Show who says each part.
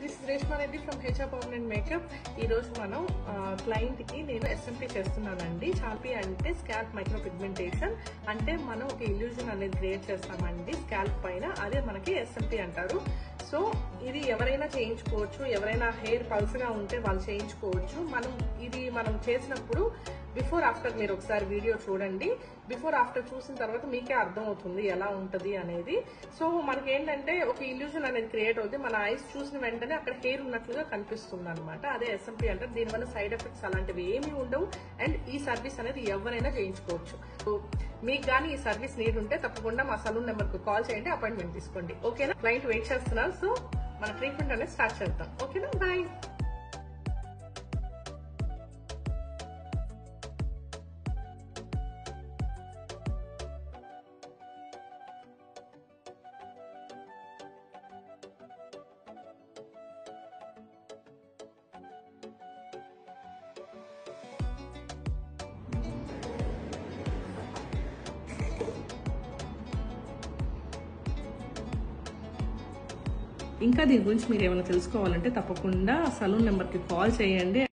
Speaker 1: This is Reshma Reddy from HR permanent makeup. ఈ రోజు మనం క్లయింట్ కి నేను ఎస్ఎంపీ చేస్తున్నానండి. చాల్పీ అంటే స్కాల్ప్ మైక్రో పిగ్మెంటేషన్, అంటే మనం ఒక ఇల్యూజన్ అనేది క్రియేట్ చేస్తామండి స్కాల్ప్ పైన, అదే మనకి ఎస్ఎంపీ అంటారు. సో ఇది ఎవరైనా చేయించుకోవచ్చు, ఎవరైనా హెయిర్ పల్సగా ఉంటే వాళ్ళు చేయించుకోవచ్చు. మనం చేసినప్పుడు బిఫోర్ ఆఫ్టర్ మీరు ఒకసారి వీడియో చూడండి. బిఫోర్ ఆఫ్టర్ చూసిన తర్వాత మీకే అర్థం అవుతుంది ఎలా ఉంటది అనేది. సో మనకి ఏంటంటే ఒక ఇల్యూజన్ అనేది క్రియేట్ అవుతుంది. మన ఐస్ చూసిన వెంటనే అక్కడ హెయిర్ ఉన్నట్లుగా కనిపిస్తుంది అనమాట. అదే ఎస్ఎంపీ అంటే. దీనివల్ల సైడ్ ఎఫెక్ట్స్ అలాంటివి ఏమీ ఉండవు. అండ్ ఈ సర్వీస్ అనేది ఎవరైనా చేయించుకోవచ్చు. సో మీకు కానీ ఈ సర్వీస్ నీడ్ ఉంటే తప్పకుండా మా సలూన్ నెంబర్ కు కాల్ చేయండి, అపాయింట్మెంట్ తీసుకోండి. ఓకేనా? క్లయింట్ వెయిట్ చేస్తున్నారు. సో మన ట్రీట్మెంట్ అనేది స్టార్ట్ చేద్దాం. ఓకేనా? బాయ్. ఇంకా దీని గురించి మీరు ఏమైనా తెలుసుకోవాలంటే తప్పకుండా సలూన్ నెంబర్కి కాల్ చేయండి.